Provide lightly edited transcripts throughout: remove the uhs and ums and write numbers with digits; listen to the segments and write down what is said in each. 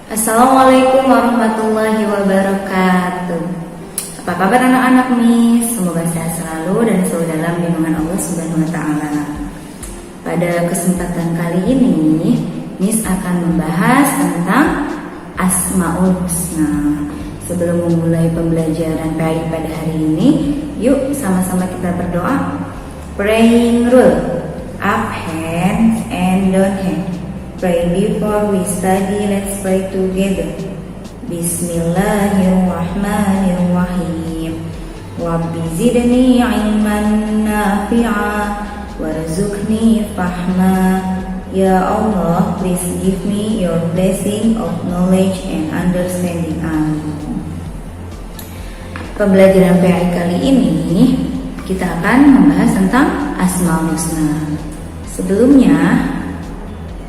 Assalamualaikum warahmatullahi wabarakatuh. Apa kabar anak-anak Miss? Semoga sehat selalu dan selalu dalam lindungan Allah Subhanahu wa taala. Pada kesempatan kali ini, Miss akan membahas tentang Asmaul Husna. Sebelum memulai pembelajaran PAI pada hari ini, yuk sama-sama kita berdoa. Praying rule: up hands and down hands. Pray before we study, let's pray together. Bismillahirrahmanirrahim. Rabbi zidni ilman nafi'a warzuqni fahma. Ya Allah, please give me your blessing of knowledge and understanding. Amin. Pembelajaran PAI kali ini kita akan membahas tentang Asmaul Husna. Sebelumnya,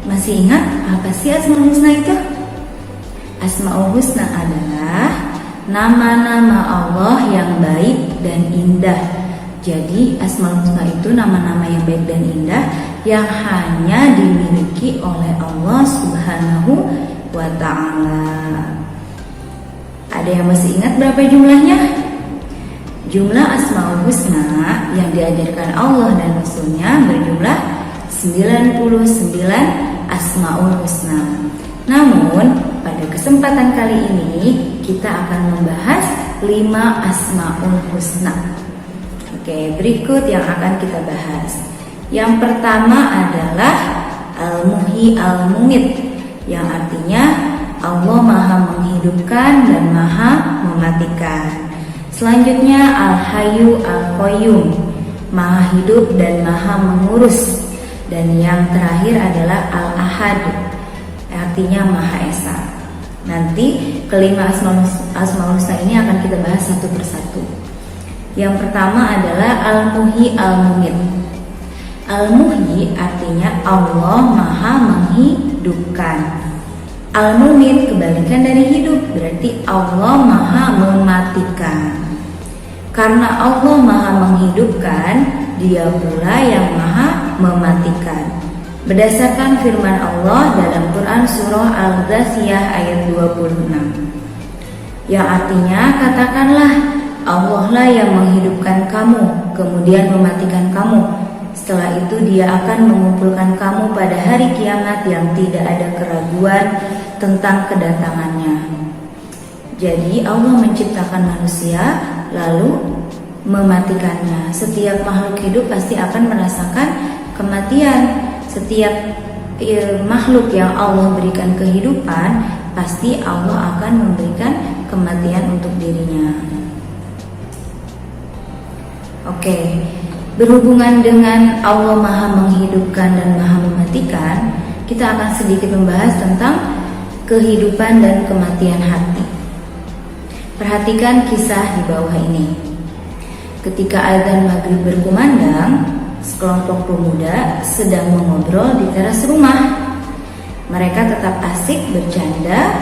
masih ingat apa sih Asmaul Husna itu? Asmaul Husna adalah nama-nama Allah yang baik dan indah. Jadi Asmaul Husna itu nama-nama yang baik dan indah yang hanya dimiliki oleh Allah Subhanahu wa ta'ala. Ada yang masih ingat berapa jumlahnya? Jumlah Asmaul Husna yang diajarkan Allah dan Rasulnya berjumlah 99 Asmaul Husna. Namun pada kesempatan kali ini kita akan membahas 5 Asmaul Husna. Oke, berikut yang akan kita bahas. Yang pertama adalah Al-Muhyi Al-Mumit, yang artinya Allah Maha menghidupkan dan Maha mematikan. Selanjutnya Al-Hayyu Al-Qayyum, Maha hidup dan Maha mengurus. Dan yang terakhir adalah Al-Ahad, artinya Maha Esa. Nanti kelima Asmaul Husna ini akan kita bahas satu persatu. Yang pertama adalah Al-Muhyi Al-Mumit. Al-Muhyi artinya Allah Maha menghidupkan. Al-Mumit kebalikan dari hidup, berarti Allah Maha mematikan. Karena Allah Maha menghidupkan, Dia pula yang Maha mematikan. Berdasarkan firman Allah dalam Quran surah Al-Ghasyiyah ayat 26, yang artinya, katakanlah, Allah lah yang menghidupkan kamu, kemudian mematikan kamu. Setelah itu Dia akan mengumpulkan kamu pada hari kiamat yang tidak ada keraguan tentang kedatangannya. Jadi Allah menciptakan manusia lalu mematikannya. Setiap makhluk hidup pasti akan merasakan kematian. Setiap makhluk yang Allah berikan kehidupan, pasti Allah akan memberikan kematian untuk dirinya. Oke, berhubungan dengan Allah Maha menghidupkan dan Maha mematikan, kita akan sedikit membahas tentang kehidupan dan kematian hati. Perhatikan kisah di bawah ini. Ketika azan maghrib berkumandang, sekelompok pemuda sedang mengobrol di teras rumah. Mereka tetap asik bercanda,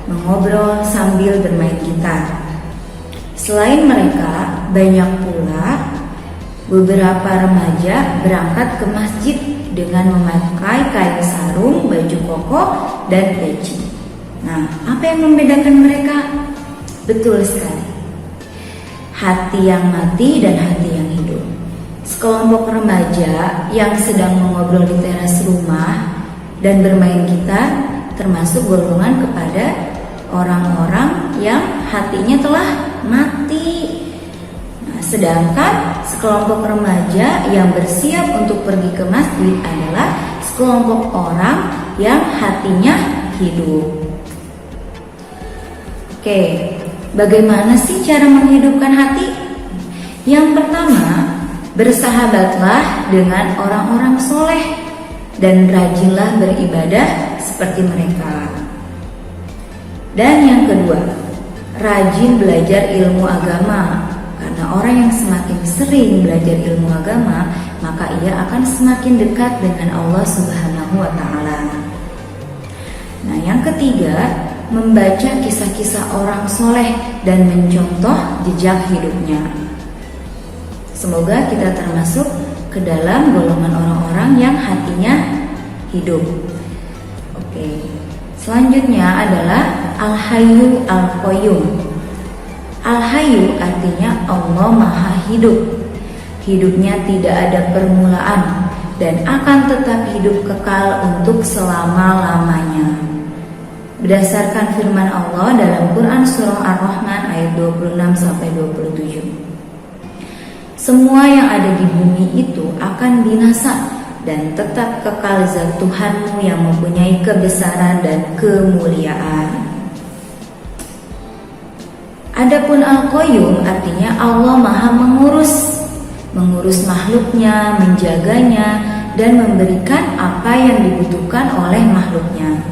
mengobrol sambil bermain gitar. Selain mereka, banyak pula beberapa remaja berangkat ke masjid dengan memakai kain sarung, baju koko, dan peci. Nah, apa yang membedakan mereka? Betul sekali, hati yang mati dan hati yang hidup. Sekelompok remaja yang sedang mengobrol di teras rumah dan bermain gitar termasuk golongan kepada orang-orang yang hatinya telah mati. Nah, sedangkan sekelompok remaja yang bersiap untuk pergi ke masjid adalah sekelompok orang yang hatinya hidup. Oke, bagaimana sih cara menghidupkan hati? Yang pertama, bersahabatlah dengan orang-orang soleh dan rajinlah beribadah seperti mereka. Dan yang kedua, rajin belajar ilmu agama. Karena orang yang semakin sering belajar ilmu agama, maka ia akan semakin dekat dengan Allah Subhanahu wa ta'ala. Nah, yang ketiga, membaca kisah-kisah orang soleh dan mencontoh jejak hidupnya. Semoga kita termasuk ke dalam golongan orang-orang yang hatinya hidup. Oke. Selanjutnya adalah Al-Hayyu Al-Qayyum. Al-Hayyu artinya Allah Maha Hidup. Hidupnya tidak ada permulaan dan akan tetap hidup kekal untuk selama-lamanya. Berdasarkan firman Allah dalam Quran Surah Ar-Rahman ayat 26-27. Semua yang ada di bumi itu akan binasa dan tetap kekal zat Tuhanmu yang mempunyai kebesaran dan kemuliaan. Adapun Al-Qayyum artinya Allah Maha mengurus makhluknya, menjaganya, dan memberikan apa yang dibutuhkan oleh makhluknya.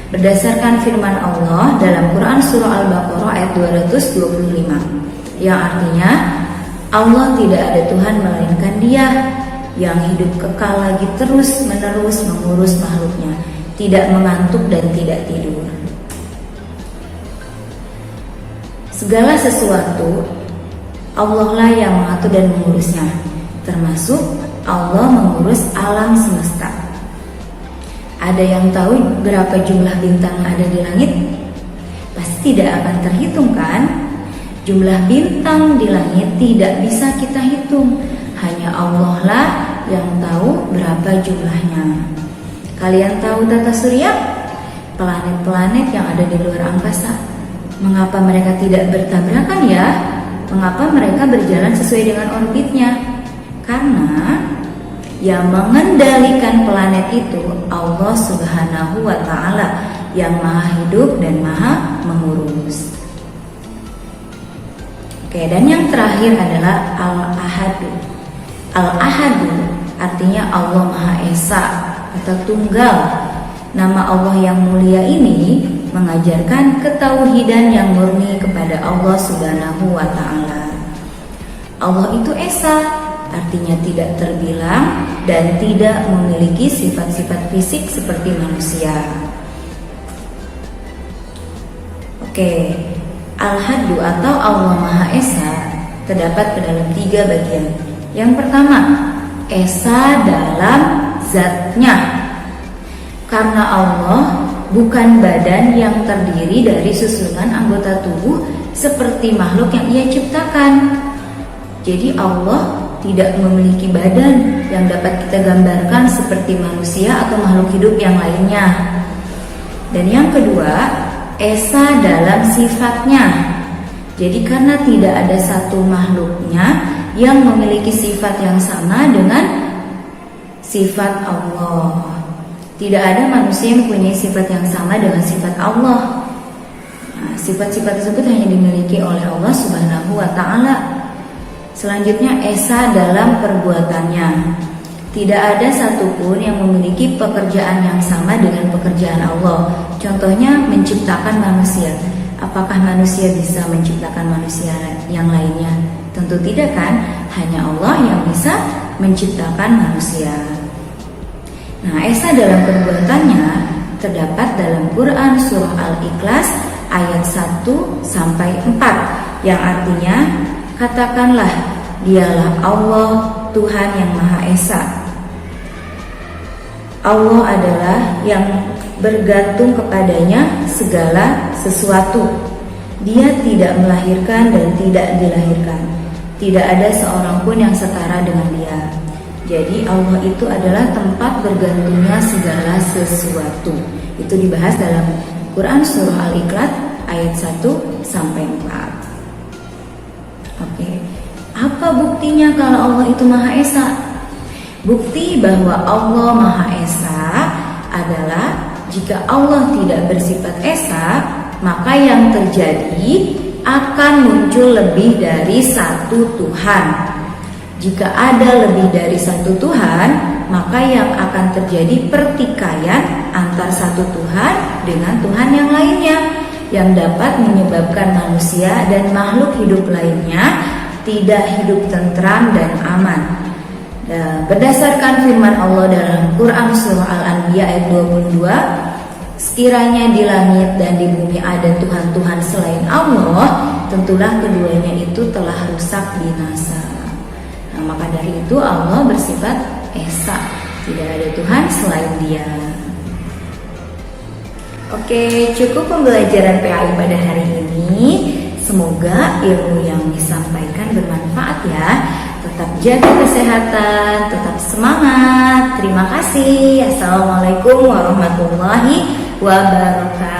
Berdasarkan firman Allah dalam Quran Surah Al-Baqarah ayat 225, yang artinya Allah tidak ada Tuhan melainkan Dia yang hidup kekal lagi terus-menerus mengurus makhluknya, tidak mengantuk dan tidak tidur. Segala sesuatu Allah lah yang mengatur dan mengurusnya, termasuk Allah mengurus alam semesta. Ada yang tahu berapa jumlah bintang yang ada di langit? Pasti tidak akan terhitung kan? Jumlah bintang di langit tidak bisa kita hitung. Hanya Allah lah yang tahu berapa jumlahnya. Kalian tahu tata surya? Planet-planet yang ada di luar angkasa. Mengapa mereka tidak bertabrakan ya? Mengapa mereka berjalan sesuai dengan orbitnya? Karena yang mengendalikan planet itu Allah Subhanahu wa Ta'ala yang Maha Hidup dan Maha Mengurus. Oke, dan yang terakhir adalah Al-Ahadu. Al-Ahadu artinya Allah Maha Esa atau Tunggal. Nama Allah yang mulia ini mengajarkan ketauhidan yang murni kepada Allah Subhanahu wa Ta'ala. Allah itu Esa, artinya tidak terbilang dan tidak memiliki sifat-sifat fisik seperti manusia. Oke, Al-Haddu atau Allah Maha Esa terdapat ke dalam 3 bagian. Yang pertama, Esa dalam zatnya. Karena Allah bukan badan yang terdiri dari susunan anggota tubuh seperti makhluk yang Ia ciptakan. Jadi Allah tidak memiliki badan yang dapat kita gambarkan seperti manusia atau makhluk hidup yang lainnya. Dan yang kedua, Esa dalam sifatnya. Jadi karena tidak ada satu makhluknya yang memiliki sifat yang sama dengan sifat Allah. Tidak ada manusia yang mempunyai sifat yang sama dengan sifat Allah. Nah, sifat-sifat tersebut hanya dimiliki oleh Allah Subhanahu wa Ta'ala. Selanjutnya, Esa dalam perbuatannya. Tidak ada satupun yang memiliki pekerjaan yang sama dengan pekerjaan Allah. Contohnya menciptakan manusia. Apakah manusia bisa menciptakan manusia yang lainnya? Tentu tidak kan? Hanya Allah yang bisa menciptakan manusia. Nah, Esa dalam perbuatannya terdapat dalam Quran Surah Al-Ikhlas ayat 1-4 yang artinya, katakanlah dialah Allah Tuhan yang Maha Esa. Allah adalah yang bergantung kepadanya segala sesuatu. Dia tidak melahirkan dan tidak dilahirkan. Tidak ada seorang pun yang setara dengan Dia. Jadi Allah itu adalah tempat bergantungnya segala sesuatu. Itu dibahas dalam Quran Surah Al-Ikhlas ayat 1-4. Oke. Apa buktinya kalau Allah itu Maha Esa? Bukti bahwa Allah Maha Esa adalah jika Allah tidak bersifat Esa, maka yang terjadi akan muncul lebih dari satu Tuhan. Jika ada lebih dari satu Tuhan, maka yang akan terjadi pertikaian antar satu Tuhan dengan Tuhan yang lainnya, yang dapat menyebabkan manusia dan makhluk hidup lainnya tidak hidup tentram dan aman. Berdasarkan firman Allah dalam Quran Surah Al-Anbiya ayat 22, sekiranya di langit dan di bumi ada Tuhan-Tuhan selain Allah, tentulah keduanya itu telah rusak binasa. Nah, maka dari itu Allah bersifat Esa, tidak ada Tuhan selain Dia. Oke, cukup pembelajaran PAI pada hari ini. Semoga ilmu yang disampaikan bermanfaat ya. Tetap jaga kesehatan, tetap semangat. Terima kasih. Assalamualaikum warahmatullahi wabarakatuh.